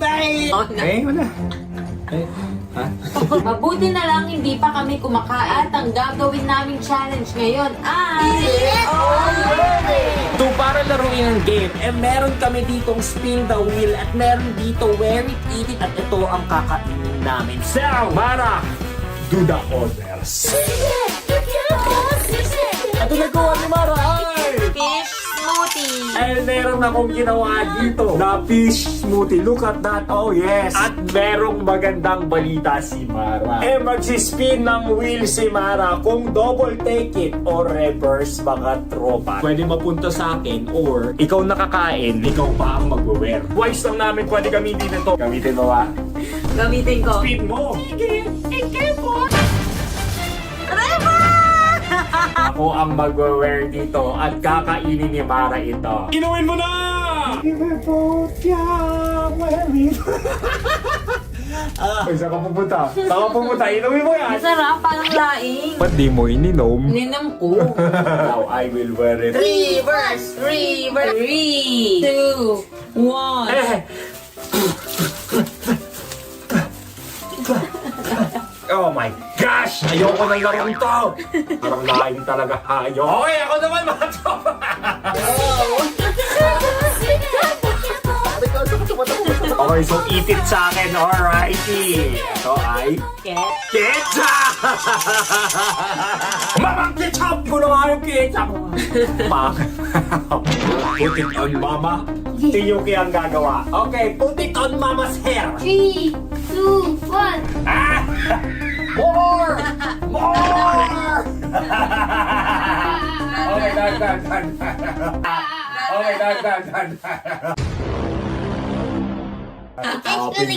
Wala. Ha? Mabuti na lang hindi pa kami kumakain. At ang gagawin naming challenge ngayon ay... So para laruin ang game, meron kami ditong spin the wheel at meron dito wear it, eat it, at ito ang kakainin namin. So, Mara, do the honors. At nagawa ni Mara ay... Fish smoothie! And meron akong ginawa dito na fish smoothie. Look at that. Oh yes. At merong magandang balita si Mara. Magsispin ng wheel si Mara. Kung double take it or reverse mga tropa, pwede mapunta sa akin or ikaw nakakain, ikaw pa ang mag-wear. Twice lang namin pwede gamitin ito. Gamitin mo ba? Gamitin ko. Spin mo. Sige po. Ako ang mag-wear dito at kakainin ni Mara ito. Inumin mo na! Ay, saan ka pupunta? Saan ka pupunta? Inumin mo yan! Masarap, parang laing. Ba't di mo ininom? Ninam ko. Now I will wear it. Reverse! 3, 2, 1. Oh my gosh! Ayoko ng larong to! Parang laing talaga hayo. Okay, ako naman mga tropa! Okay, so eat it sa akin, alrighty! Ito ay... Ketchup! Mamang ketchup! Ko na nga yung ketchup! Put it on mama. Tiyuki ang gagawa. Okay, put it on mama's hair. 3, 2, 1. Ah! More! More! Okay, done. Okay, done.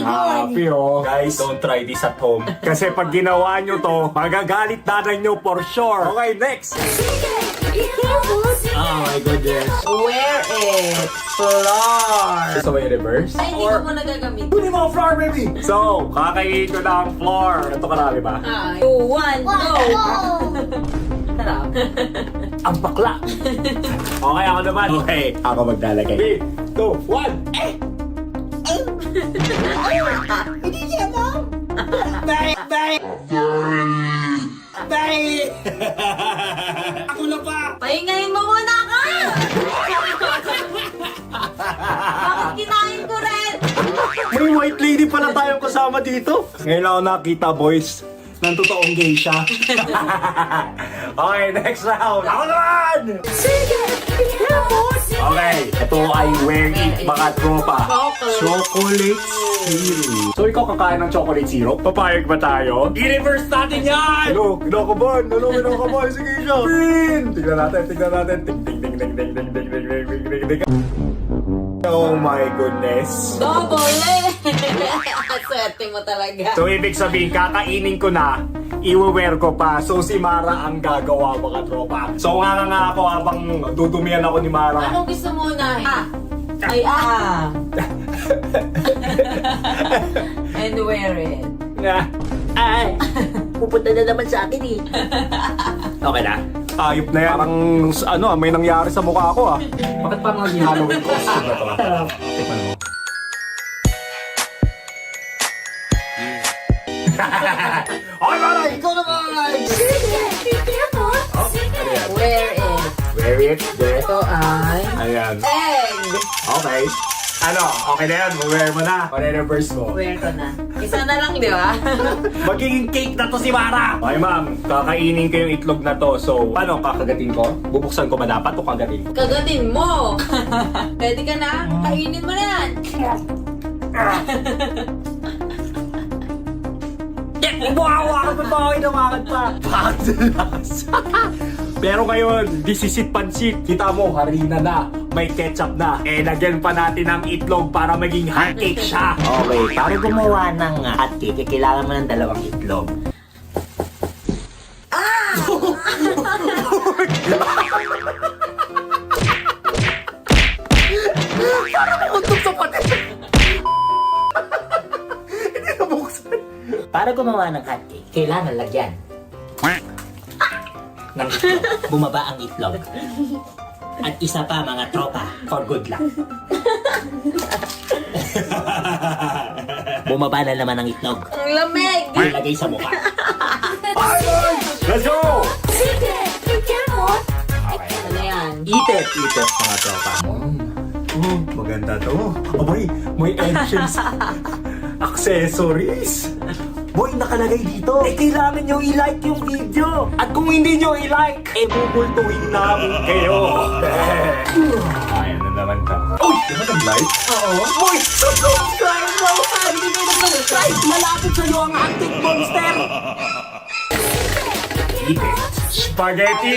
Happy, oh. Guys, don't try this at home. Kasi pag ginawa nyo to, magagalit nanay nyo for sure. Okay, next. Oh my goodness. Wear it! Floor! So, may reverse? Ay, hindi ko muna gagamitin. Pwede mo ang floor, baby! So, kakainin ko na ang floor. Ito karami ba? 2, 1, go! Sarap. Ang bakla! Okay, ako naman. Okay, ako maglalagay. 3, 2, 1. Hindi siya mo! Ako na pa! Pahingayin mo muna ka! Bakit kinain ko rin? May white lady pala tayong kasama dito. Ngayon lang ako nakita, boys, ng totoong geisha. Okay, next round. Ako naman! Okay, ito ay wear it mga tropa. Chocolate syrup. So ikaw kakain ng chocolate syrup? Papayag ba tayo? I-reverse natin yan! Ano? Kinakabahan? Sige siya! Pin! Tignan natin. Ting. Oh my goodness. Double eh! Swerte mo talaga. So ibig sabihin, kakainin ko na, iwe-wear ko pa. So si Mara ang gagawa mga tropa. So nga ako habang dudumihan ako ni Mara. Anong gusto mo na? And wear it. Ay, pupunta na naman sa akin eh. Okay na? Ayop na yan. Parang may nangyari sa mukha ko ah. Bakit parang naging Halloween costume na to? Tikman mo. Okay, Mara! Ikaw naman! Wear it. Wear it. There. Ito ay... Ayan. Egg! Okay. Okay na yan. Wear mo na. Pare-reverse mo. Wear ko na. Isa na lang, di ba? Magiging cake na to si Mara! Okay, ma'am. Kakainin ko yung itlog na to. So, paano? Kakagatin ko? Bubuksan ko ba dapat o kagatin ko? Kagatin mo! Ready ka na? Kainin mo na yan! Umawa ka pa! Inawakan pa! Pagdalas! Pero ngayon, this is it pansit. Kita mo, harina na. May ketchup na. Lagyan pa natin ng itlog para maging hotcake siya. Okay, para gumawa ng hotcake, kailangan mo ng 2 itlog. Para gumawa ng hotcake, kailangan lagyan ng itlog. Bumaba ang itlog. At isa pa mga tropa, for good luck. Bumaba na naman ang itlog. Ang lamig! Ilagay sa mukha. Bye, boys! Let's go! Secret! Be careful! Ano yan? Eat it, mga tropa. Oh, maganda to. Abay, may entrance accessories. Boy, nakalagay dito. Kailangan nyo i-like yung video. At kung hindi nyo i-like, bubultuhin namin kayo. Ayan na naman ka. Uy, di ba nag-like? Oo. Boy, subscribe na! Hindi kayo nag-subscribe. Malapit sa'yo ang Antic Monster. Eat it. Spaghetti!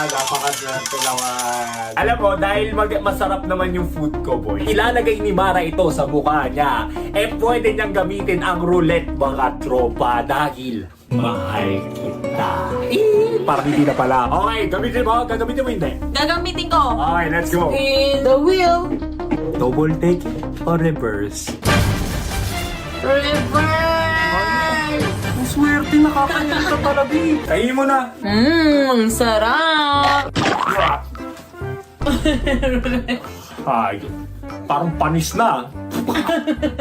Napakaswerte naman. Alam mo, dahil masarap naman yung food ko, boy, ilalagay ni Mara ito sa mukha niya. Pwede niyang gamitin ang roulette, mga tropa, dahil mahal kita. Parang hindi na pala. Okay, gamitin mo. Gagamitin mo hindi. Gagamitin ko. Okay, let's go. In the wheel. Double take or reverse? Reverse! Ang swerte, nakakain ka talaga. Kainin mo na. Ang sarap! Ay, parang panis na.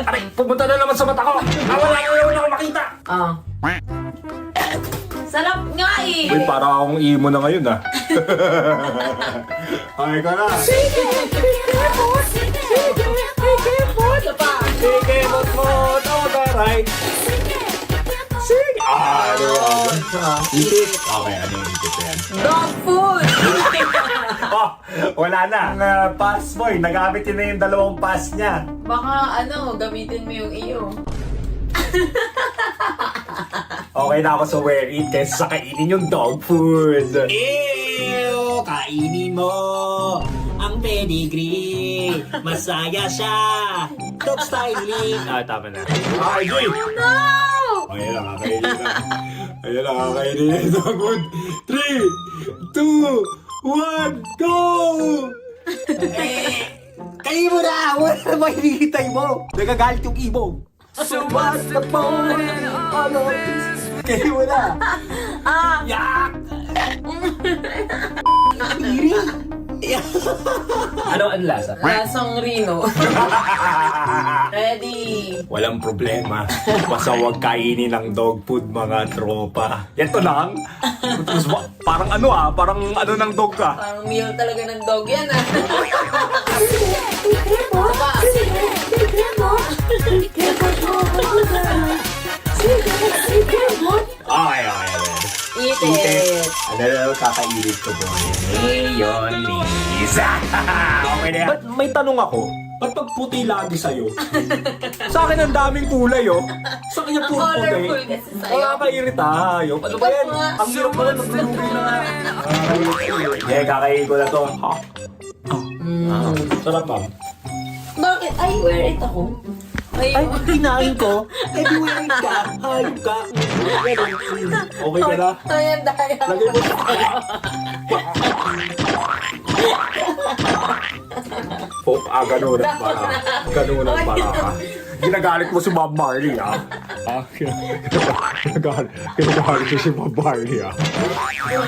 Aray, pumunta na naman sa mata ko. Wala ako makita. Ah. Sarap nga eh! Uy, para akong imo na ngayon ah. Okay ka na. Secret! Be careful! Secret! Be careful! Ito pa! Sige, mo to the right. Sige. Ano yan? Itit. Okay, ano yung itit yan? Dog food! Oh, wala na. Ang pass boy, nagamit yun na yung dalawang pass niya. Baka gamitin mo yung iyo. Okay na ako sa wear it kaysa sa kainin yung dog food. Ew! Kainin mo ang pedigree. Masaya siya. Dog styling. Tama na. Okay, Jay. No! Ayan lang, kakainin na. Ayan lang, kakainin na yung dog food. 3, 2, 1, go! Kainin mo na! Wala na ba hinihintay mo? Nagagalit yung ibong. So what's the point? Kainin mo na! Yak! Ano ang lasa? Lasang Rino. Ready! Walang problema. Basta huwag kainin ng dog food, mga tropa. Ito lang. Parang parang ng dog ka. Parang meal talaga ng dog yan ah. Be careful! Secret! Be careful! Be careful! Secret! Be careful! Okay. Eat it! Ano kakainit ko, boy? Mayonnaise. Okay na yan. Ba't may tanong ako? Ba't pag puti lagi sa'yo? Sa akin ang daming kulay, oh. Sa kanya puro puti. Colorful kasi sa'yo. Nakakairita, ayok. Ano ba yan? Ang hirap pala naglulubi na. Yeah, kakain ko na to. Sarap, ma'am. Bakit? Ay, wear it ako. Ay, kinain ko. Everywhere ka. Hayop ka. Okay ka na? Ayan, daya. Lagay mo sa ganun ang para. Ganun ang para. Ginagalit mo si Bob Marley, ah. Ginagalit mo si Bob Marley, ah.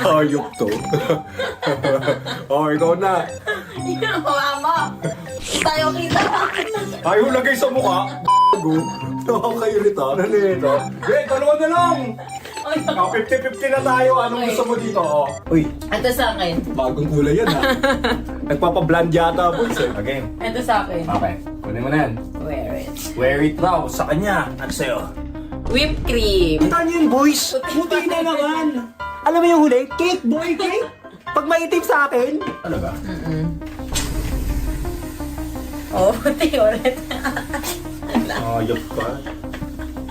Ayok to. Oh, ikaw na. Ginawa mo. Tayo kita. Ayaw lagay sa mukha. Nakakairita. Ano nito? Dalawa na lang. 50-50 na tayo. Anong gusto mo dito? Oh. Uy, Ito sa akin. bagong kulay yan, ha? Nagpapablend yata, boys, eh. Again. Ito sa akin. Okay, kunin mo na yan. Wear it. Wear it raw sa kanya. Ano sa'yo? Whipped cream. Kita niyo yung boys. Puti na naman. Alam mo yung huli? Cake, boy, cake. Pag maitim sa akin. Talaga? Oh, puti ulit. Ayop ka.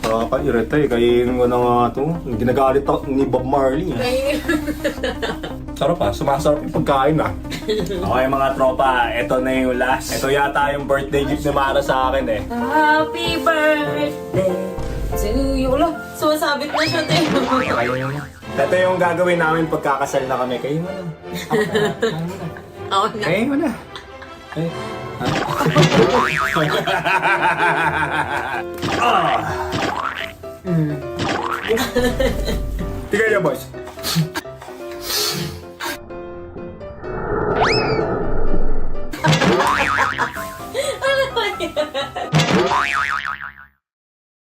Nakakairita eh. Kainin mo na nga ito. Ginagalit ako ni Bob Marley. Eh. Sarap ha. Sumasarap yung pagkain ha. Okay mga tropa. Ito na yung last. Ito yata yung birthday gift ni Mara sa akin eh. Happy birthday to you. Wala, sumasabit na siya, te. Ito yung gagawin namin pagkakasal na kami. Kainin mo na. Oo na. Kainin mo na. Eh. Tignan niyo, boys. Ano ba yan?